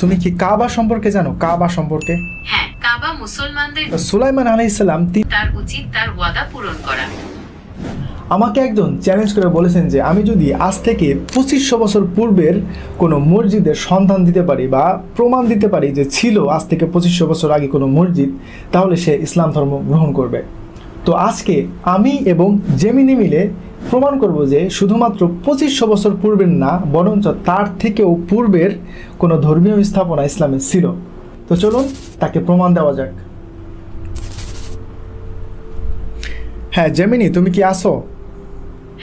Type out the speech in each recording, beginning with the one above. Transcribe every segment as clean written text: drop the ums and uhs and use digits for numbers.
তুমি কি কাবা সম্পর্কে জানো? কাবা সম্পর্কে? হ্যাঁ, কাবা মুসলমানদের সুলাইমান আলাইহিস সালাম তার উচিত তার ওয়াদা পূরণ করা। আমাকে একজন চ্যালেঞ্জ করে বলেছেন যে আমি যদি আজ থেকে 2500 বছর পূর্বের কোনো মসজিদের সন্ধান দিতে পারি বা প্রমাণ দিতে পারি যে ছিল আজ থেকে 2500 বছর আগে কোনো মসজিদ, তাহলে সে ইসলাম ধর্ম গ্রহণ করবে। তো আজকে আমি এবং জেমিনি মিলে প্রমাণ করব যে শুধুমাত্র 2500 বছর পূর্বের না, বরঞ্চ তার থেকেও পূর্বের কোনো ধর্মীয় স্থাপনা ইসলামে ছিল। তো চলুন তাকে প্রমাণ দেওয়া যাক। হ্যাঁ জেমিনি, তুমি কি আসো?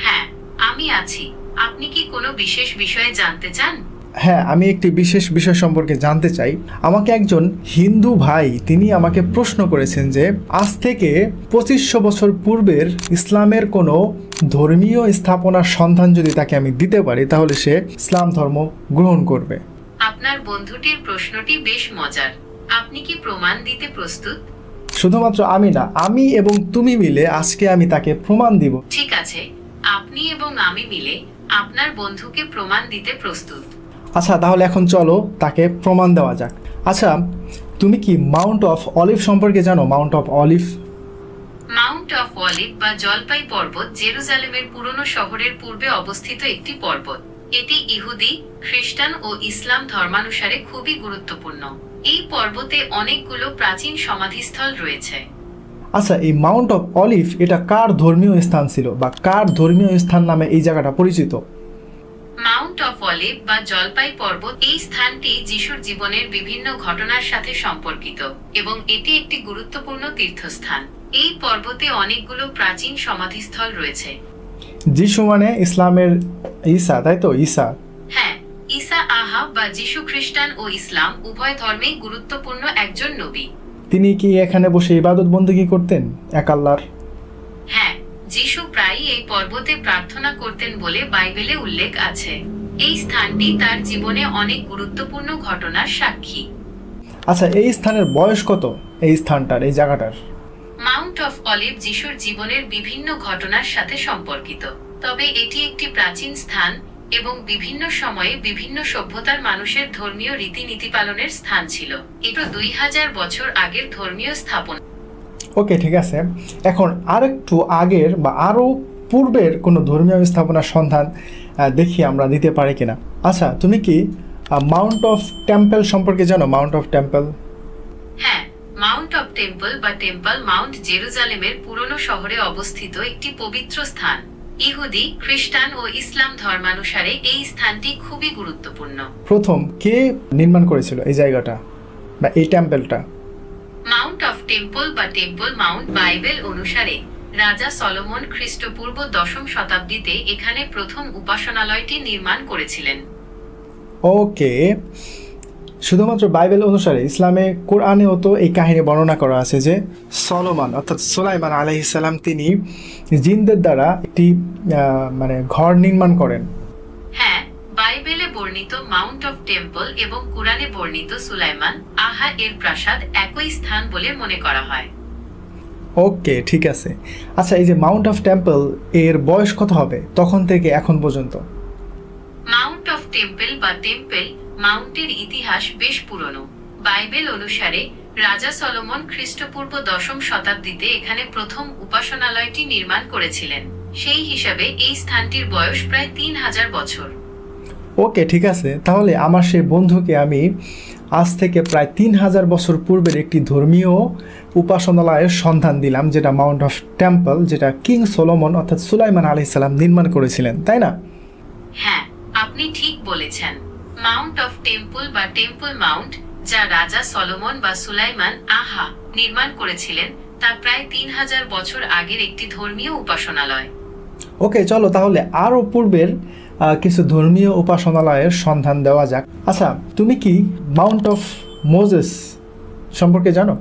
হ্যাঁ, আমি আছি। আপনি কি কোনো বিশেষ বিষয়ে জানতে চান? হ্যাঁ, আমি একটি বিশেষ বিষয় সম্পর্কে জানতে চাই। আমাকে একজন হিন্দু ভাই তিনি আমাকে প্রশ্ন করেছেন যে আজ থেকে 2500 বছর পূর্বের ইসলামের কোনো ধর্মীয় স্থাপনার সন্ধান যদি তাকে আমি দিতে পারি, তাহলে সে ইসলাম ধর্ম গ্রহণ করবে। আপনার বন্ধুটির প্রশ্নটি বেশ মজার। আপনি কি প্রমাণ দিতে প্রস্তুত? শুধুমাত্র আমি না, আমি এবং তুমি মিলে আজকে আমি তাকে প্রমাণ দিব। ঠিক আছে, আপনি এবং আমি মিলে আপনার বন্ধুকে প্রমাণ দিতে প্রস্তুত। আচ্ছা, তাহলে এখন চলো তাকে প্রমাণ দেওয়া যাক। আচ্ছা, তুমি কি মাউন্ট অফ অলিভ সম্পর্কে জানো? Mount of olive, Mount of olive বা জলপাই পর্বত জেরুজালেমের পুরনো শহরের পূর্বে অবস্থিত একটি পর্বত। এটি ইহুদি, খ্রিস্টান ও ইসলাম ধর্মানুসারে খুবই গুরুত্বপূর্ণ। এই পর্বতে অনেকগুলো প্রাচীন সমাধিস্থল রয়েছে। আচ্ছা, এই মাউন্ট অফ অলিভ এটা কার ধর্মীয় স্থান ছিল বা কার ধর্মীয় স্থান নামে এই জায়গাটা পরিচিত? মাউন্ট অফ অলিভ বা জলপাই পর্বত এই স্থানটি যিশুর জীবনের বিভিন্ন ঘটনার সাথে সম্পর্কিত এবং এটি একটি গুরুত্বপূর্ণ তীর্থস্থান। এই পর্বতে অনেকগুলো প্রাচীন সমাধিস্থল রয়েছে। যিশু মানে ইসলামের ঈসা, তাই তো? ঈসা। হ্যাঁ, ঈসা আহা বা যিশু খ্রিস্টান ও ইসলাম উভয় ধর্মেই গুরুত্বপূর্ণ একজন নবী। তিনি কি এখানে বসে ইবাদত বন্দেগী করতেন এক আল্লাহর? হ্যাঁ, যিশু প্রায়ই এই পর্বতে প্রার্থনা করতেন বলে বাইবেলে উল্লেখ আছে। এই স্থানটি তার জীবনে অনেক গুরুত্বপূর্ণ ঘটনার সাক্ষী। আচ্ছা, এই স্থানের বয়স কত? এই স্থানটার, এই জায়গাটার? মাউন্ট অফ অলিভ যিশুর জীবনের বিভিন্ন ঘটনার সাথে সম্পর্কিত, তবে এটি একটি প্রাচীন স্থান এবং বিভিন্ন সময়ে বিভিন্ন সভ্যতার মানুষের ধর্মীয় রীতিনীতি পালনের স্থান ছিল। এটা 2000 বছর আগের ধর্মীয় স্থাপনা। ওকে, ঠিক আছে। এখন আরেকটু আগের বা আরও পূর্বের কোনো ধর্মীয় স্থাপনার সন্ধান দেখি আমরা দিতে পারি কিনা। আচ্ছা, তুমি কি মাউন্ট অফ টেম্পল সম্পর্কে জানো? Mount of temple? হ্যাঁ, মাউন্ট অফ টেম্পল বা টেম্পল মাউন্ট জেরুজালেমের পুরনো শহরে অবস্থিত একটি পবিত্র স্থান। ইহুদি, খ্রিস্টান ও ইসলাম ধর্মানুসারে এই স্থানটি খুবই গুরুত্বপূর্ণ। প্রথম কে নির্মাণ করেছিল এই জায়গাটা বা এই টেম্পলটা? মাউন্ট অফ টেম্পল বা টেম্পল মাউন্ট বাইবেল অনুসারে রাজা সলোমন খ্রিস্টপূর্ব 10ম শতাব্দীতে এখানে প্রথম উপাসনালয়টি নির্মাণ করেছিলেন। ওকে, শুধুমাত্র বাইবেল অনুসারে? ইসলামে কোরআনেও তো এই কাহিনী বর্ণনা করা আছে যে সলোমন অর্থাৎ সুলাইমান আলাইহিস সালাম তিনি জিনদের দ্বারা একটি মানে ঘর নির্মাণ করেন। হ্যাঁ, বাইবেলে বর্ণিত মাউন্ট অফ টেম্পল এবং কোরআনে বর্ণিত সুলাইমান আহা এর প্রাসাদ একই স্থান বলে মনে করা হয়। ওকে, ঠিক আছে। আচ্ছা, এই যে মাউন্ট অফ টেম্পল এর বয়স কত হবে তখন থেকে এখন পর্যন্ত? মাউন্ট অফ টেম্পল বা টেম্পল মাউন্টের ইতিহাস বেশ পুরনো। বাইবেল অনুসারে রাজা সলোমন খ্রিস্টপূর্ব 10ম শতাব্দীতে এখানে প্রথম উপাসনালয়টি নির্মাণ করেছিলেন। সেই হিসাবে এই স্থানটির বয়স প্রায় 3000 বছর। ওকে, ঠিক আছে। তাহলে আমার সেই বন্ধুকে আমি আজ থেকে প্রায় 3000 বছর পূর্বের একটি ধর্মীয় উপাসনালয়ের সন্ধান দিলাম, যেটা মাউন্ট অফ টেম্পল, যেটা কিং সলোমন অর্থাৎ সুলাইমান আলাইহিস সালাম নির্মাণ করেছিলেন, তাই না? হ্যাঁ, আপনি ঠিক বলেছেন। মাউন্ট অফ টেম্পল বা টেম্পল মাউন্ট, যা রাজা সলোমন বা সুলাইমান আহা নির্মাণ করেছিলেন, তা প্রায় 3000 বছর আগের একটি ধর্মীয় উপাসনালয়। ওকে, চলো তাহলে আরও পূর্বের কিছু ধর্মীয় উপাসনালয়ের সন্ধান দেওয়া যাক। আচ্ছা, তুমি কি মাউন্ট অফ মোজেস সম্পর্কে জানো?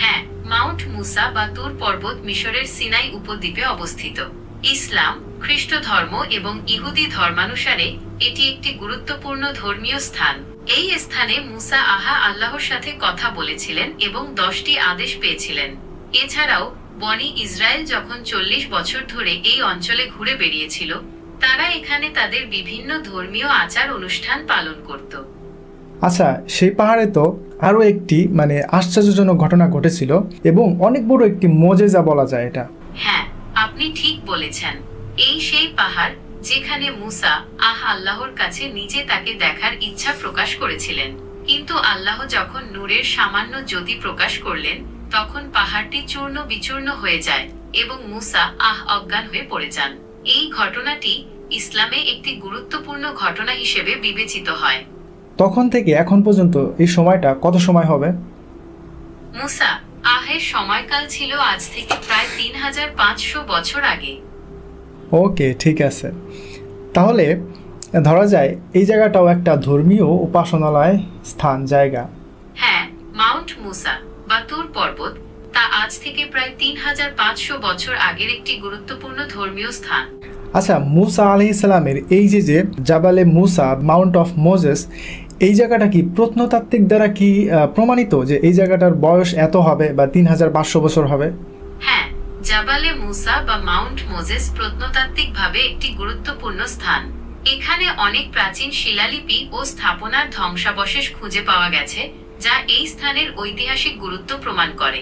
হ্যাঁ, মাউন্ট মুসা বা তুর পর্বত মিশরের সিনাই উপদ্বীপে অবস্থিত। ইসলাম, খ্রিস্ট ধর্ম এবং ইহুদি ধর্মানুসারে এটি একটি গুরুত্বপূর্ণ ধর্মীয় স্থান। এই স্থানে মুসা আহা আল্লাহর সাথে কথা বলেছিলেন এবং 10টি আদেশ পেয়েছিলেন। এছাড়াও বনি ইসরায়েল যখন 40 বছর ধরে এই অঞ্চলে ঘুরে বেড়িয়েছিল, তারা এখানে তাদের বিভিন্ন ধর্মীয় আচার অনুষ্ঠান পালন করত। আচ্ছা, সেই পাহাড়ে তো আরও একটি মানে আশ্চর্যজনক ঘটনা ঘটেছিল এবং অনেক বড় একটি মোজেজা বলা যায় এটা। হ্যাঁ, আপনি ঠিক বলেছেন। এই সেই পাহাড় যেখানে মুসা আল্লাহর কাছে নিজে তাকে দেখার ইচ্ছা প্রকাশ করেছিলেন, কিন্তু আল্লাহ যখন নূরের সামান্য জ্যোতি প্রকাশ করলেন তখন পাহাড়টি চূর্ণ বিচূর্ণ হয়ে যায় এবং মুসা অজ্ঞান হয়ে পড়ে যান। এই ঘটনাটি ইসলামে একটি গুরুত্বপূর্ণ ঘটনা হিসেবে বিবেচিত হয়। তখন থেকে এখন পর্যন্ত এই সময়টা কত সময় হবে? মুসা এর সময়কাল ছিল আজ থেকে প্রায় 3500 বছর আগে। ওকে, ঠিক আছে। তাহলে ধরা যায় এই জায়গাটাও একটা ধর্মীয় উপাসনালয় স্থান জায়গা। হ্যাঁ, মাউন্ট মুসা বা তুর পর্বত তা আজ থেকে প্রায় 3500 বছর আগের একটি গুরুত্বপূর্ণ ধর্মীয় স্থান। আচ্ছা, মুসা আলাইহিস সালামের এই যে জাবালে মুসা, মাউন্ট অফ মোজেস, এই জায়গাটা কি প্রত্নতাত্ত্বিক দ্বারা কি প্রমাণিত যে এই জায়গাটার বয়স এত হবে বা 3500 বছর হবে? হ্যাঁ, জাবালে মুসা বা মাউন্ট মোজেস প্রত্নতাত্ত্বিকভাবে একটি গুরুত্বপূর্ণ স্থান। এখানে অনেক প্রাচীন শিলালিপি ও স্থাপনার ধ্বংসাবশেষ খুঁজে পাওয়া গেছে যা এই স্থানের ঐতিহাসিক গুরুত্ব প্রমাণ করে।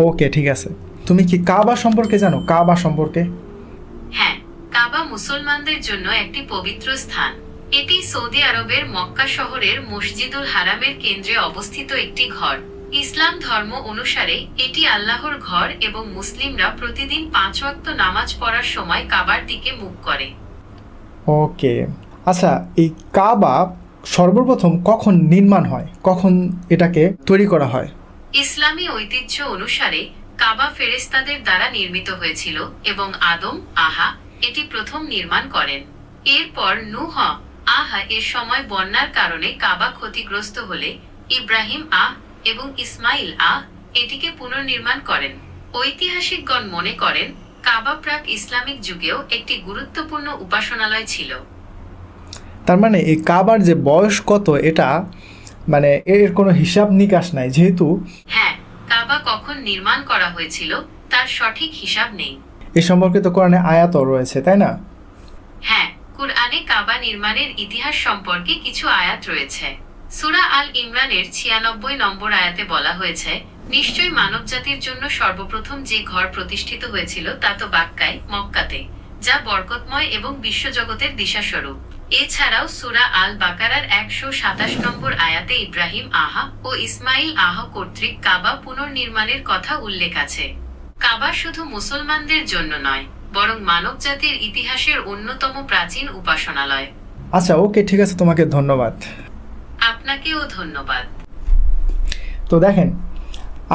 ওকে, ঠিক আছে। তুমি কি কাবা সম্পর্কে জানো? কাবা সম্পর্কে? হ্যাঁ, কাবা মুসলমানদের জন্য একটি পবিত্র স্থান। এটি সৌদি আরবের মক্কা শহরের মসজিদুল হারামের কেন্দ্রে অবস্থিত একটি ঘর। ইসলাম ধর্ম অনুসারে এটি আল্লাহর ঘর এবং মুসলিমরা প্রতিদিন 5 ওয়াক্ত নামাজ পড়ার সময় কাবার দিকে মুখ করে। ওকে, আচ্ছা, এই কাবা সর্বপ্রথম কখন নির্মাণ হয়, কখন এটাকে তৈরি করা হয়? ইসলামী ঐতিহ্য অনুসারে কাবা ফেরেশতাদের দ্বারা নির্মিত হয়েছিল এবং আদম এটি প্রথম নির্মাণ করেন। এরপর নূহ এর সময় বন্যার কারণে কাবা ক্ষতিগ্রস্ত হলে ইব্রাহিম এবং ইসমাইল এটিকে পুনর্নির্মাণ করেন। ঐতিহাসিকগণ মনে করেন কাবা প্রাক ইসলামিক যুগেও একটি গুরুত্বপূর্ণ উপাসনালয় ছিল। তার মানে এই কাবার যে বয়স কত, এটা মানে এর কোনো হিসাব নিকাশ নাই, যেহেতু হ্যাঁ, কাবা কখন নির্মাণ করা হয়েছিল তার সঠিক হিসাব নেই। এ সম্পর্কে তো কোরআনে আয়াতও রয়েছে, তাই না? হ্যাঁ, কুরআনে কাবা নির্মাণের ইতিহাস সম্পর্কে কিছু আয়াত রয়েছে। সূরা আল ইমরানের 96 নম্বর আয়াতে বলা হয়েছে, নিশ্চয়ই মানবজাতির জন্য সর্বপ্রথম যে ঘর প্রতিষ্ঠিত হয়েছিল তা তো মক্কাতে, যা বরকতময় এবং বিশ্বজগতের দিশাস্বরূপ। এছাড়াও সূরা আল বাকারার 127 নম্বর আয়াতে ইব্রাহিম ও ইসমাইল কর্তৃক কাবা পুনর্নির্মাণের কথা উল্লেখ আছে। কাবা শুধু মুসলমানদের জন্য নয়, বরং মানবজাতির ইতিহাসের অন্যতম প্রাচীন উপাসনালয়। আচ্ছা, ওকে, ঠিক আছে, তোমাকে ধন্যবাদ। আপনাকেও ধন্যবাদ। তো দেখেন,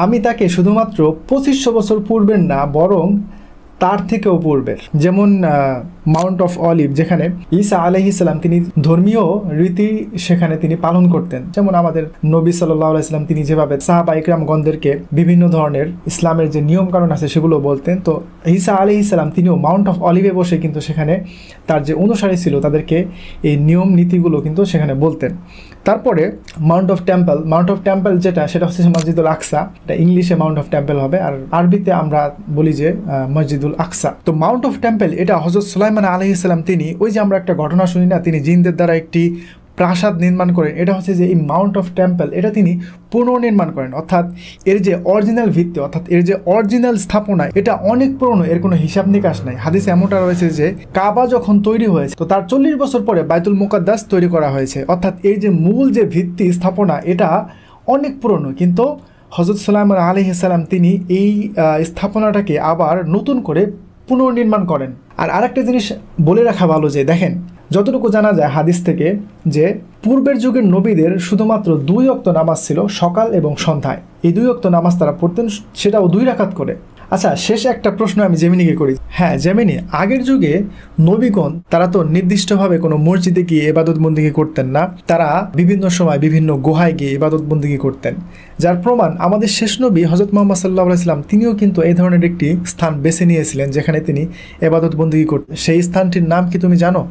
আমি তাকে শুধুমাত্র 2500 বছর পূর্বের না, বরং তার থেকেও পূর্বের, যেমন মাউন্ট অফ অলিভ, যেখানে ঈসা আলাইহিস সালাম তিনি ধর্মীয় রীতি সেখানে তিনি পালন করতেন। যেমন আমাদের নবী সাল্লাল্লাহু আলাইহি সাল্লাম তিনি যেভাবে সাহাবা ইকরামগণদেরকে বিভিন্ন ধরনের ইসলামের যে নিয়ম কানুন আছে সেগুলো বলতেন, তো ঈসা আলাইহিস সালাম তিনিও মাউন্ট অফ অলিভে বসে কিন্তু সেখানে তার যে অনুসারী ছিল তাদেরকে এই নিয়ম নীতিগুলো কিন্তু সেখানে বলতেন। তারপরে মাউন্ট অফ টেম্পল যেটা, সেটা হচ্ছে মসজিদুল আকসা। এটা ইংলিশে মাউন্ট অফ টেম্পল হবে, আর আরবিতে আমরা বলি যে মসজিদুল আকসা। তো মাউন্ট অফ টেম্পল এটা হযরত সুলাইমান আলাইহিস সালাম তিনি, ওই যে আমরা একটা ঘটনা শুনি না, তিনি জিনদের দ্বারা একটি প্রাসাদ নির্মাণ করেন, এটা হচ্ছে যে এই মাউন্ট অফ টেম্পল এটা তিনি পুনর্নির্মাণ করেন। অর্থাৎ এর যে অরিজিনাল ভিত্তি, অর্থাৎ এর যে অরিজিনাল স্থাপনা, এটা অনেক পুরনো, এর কোনো হিসাব নিকাশ নাই। হাদিসে এমনটা রয়েছে যে কাবা যখন তৈরি হয়েছে তো তার 40 বছর পরে বাইতুল মুকাদ্দাস তৈরি করা হয়েছে। অর্থাৎ এই যে মূল যে ভিত্তি স্থাপনা এটা অনেক পুরনো, কিন্তু হযরত সুলাইমান আলাইহিস সালাম তিনি এই স্থাপনাটাকে আবার নতুন করে পুনর্নির্মাণ করেন। আর আরেকটা জিনিস বলে রাখা ভালো যে দেখেন, যতটুকু জানা যায় হাদিস থেকে, যে পূর্বের যুগের নবীদের শুধুমাত্র 2 ওয়াক্ত নামাজ ছিল, সকাল এবং সন্ধ্যায়। এই 2 ওয়াক্ত নামাজ তারা পড়তেন, সেটাও 2 রাকাত করে। আচ্ছা, শেষ একটা প্রশ্ন আমি জেমিনিকে করি। হ্যাঁ জেমিনি, আগের যুগে নবীগণ তারা তো নির্দিষ্টভাবে কোনো মসজিদে গিয়ে ইবাদত বন্দেগী করতেন না, তারা বিভিন্ন সময় বিভিন্ন গুহায় গিয়ে ইবাদত বন্দেগী করতেন, যার প্রমাণ আমাদের শেষ নবী হযরত মুহাম্মদ সাল্লাল্লাহু আলাইহি সাল্লাম তিনিও কিন্তু এই ধরনের একটি স্থান বেছে নিয়েছিলেন যেখানে তিনি ইবাদত বন্দেগী করতেন। সেই স্থানটির নাম কি তুমি জানো?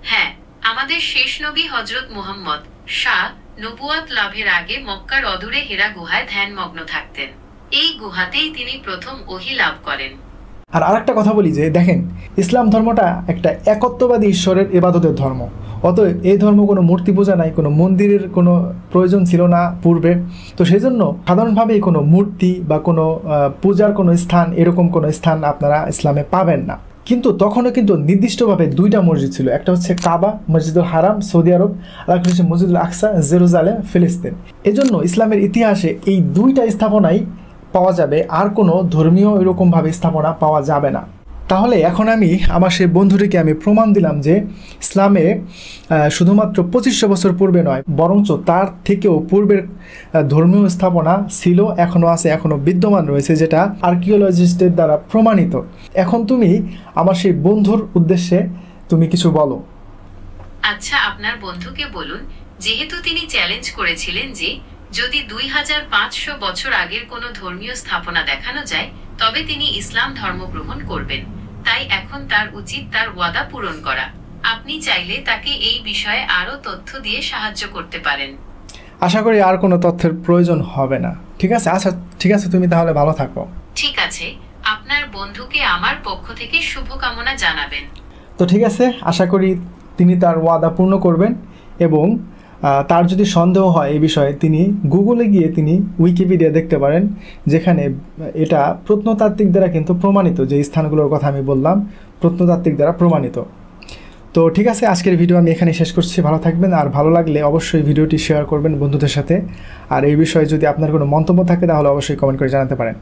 হ্যাঁ, আমাদের শেষ নবী হযরত মুহাম্মদ নবুয়ত লাভের আগে মক্কার অদূরে হেরা গুহায় ধ্যানমগ্ন থাকতেন। এই গুহাতেই তিনি প্রথম ওহী লাভ করেন। আর আরেকটা কথা বলি যে দেখেন, ইসলাম ধর্মটা একটা একত্ববাদী ঈশ্বরের ইবাদতের ধর্ম। অতএব এই ধর্ম কোনো মূর্তি পূজা নাই, কোনো মন্দিরের কোনো প্রয়োজন ছিল না পূর্বে। তো সেই জন্য সাধারণভাবেই কোনো মূর্তি বা কোনো পূজার কোনো স্থান, এরকম কোনো স্থান আপনারা ইসলামে পাবেন না। কিন্তু তখনও কিন্তু নির্দিষ্টভাবে দুইটা মসজিদ ছিল, একটা হচ্ছে কাবা মসজিদুল হারাম সৌদি আরব, আর একটা হচ্ছে মসজিদুল আকসা জেরুজালেম ফিলিস্তিন। এজন্য ইসলামের ইতিহাসে এই দুইটা স্থাপনাই পাওয়া যাবে, আর কোনো ধর্মীয় এরকমভাবে স্থাপনা পাওয়া যাবে না। তাহলে এখন আমি আমার সেই বন্ধুটিকে আমি প্রমাণ দিলাম যে ইসলামে শুধুমাত্র 2500 বছর পূর্বে নয়, বরঞ্চ তার থেকেও পূর্বের ধর্মীয় স্থাপনা ছিল, এখনও আছে, এখনও বিদ্যমান রয়েছে, যেটা আর্কিওলজিস্টদের দ্বারা প্রমাণিত। এখন তুমি আমার সেই বন্ধুর উদ্দেশ্যে তুমি কিছু বলো। আচ্ছা, আপনার বন্ধুকে বলুন, যেহেতু তিনি চ্যালেঞ্জ করেছিলেন যে যদি 2500 বছর আগের কোনো ধর্মীয় স্থাপনা দেখানো যায় তবে তিনি ইসলাম ধর্ম গ্রহণ করবেন, তাই এখন তার উচিত তার ওয়াদা পূরণ করা। আপনি চাইলে তাকে এই বিষয়ে আরো তথ্য দিয়ে সাহায্য করতে পারেন। আশা করি আর কোনো তথ্যের প্রয়োজন হবে না। ঠিক আছে, আচ্ছা ঠিক আছে, তুমি তাহলে ভালো থাকো। ঠিক আছে, আপনার বন্ধুকে আমার পক্ষ থেকে শুভকামনা জানাবেন। তো ঠিক আছে, আশা করি তিনি তার ওয়াদা পূর্ণ করবেন, এবং তার যদি সন্দেহ হয় এই বিষয়ে তিনি গুগলে গিয়ে তিনি উইকিপিডিয়া দেখতে পারেন, যেখানে এটা প্রত্নতাত্ত্বিক দ্বারা কিন্তু প্রমাণিত, যে স্থানগুলোর কথা আমি বললাম প্রত্নতাত্ত্বিক দ্বারা প্রমাণিত। তো ঠিক আছে, আজকের ভিডিও আমি এখানে শেষ করছি। ভালো থাকবেন, আর ভালো লাগলে অবশ্যই ভিডিওটি শেয়ার করবেন বন্ধুদের সাথে। আর এই বিষয়ে যদি আপনার কোনো মন্তব্য থাকে তাহলে অবশ্যই কমেন্ট করে জানাতে পারেন।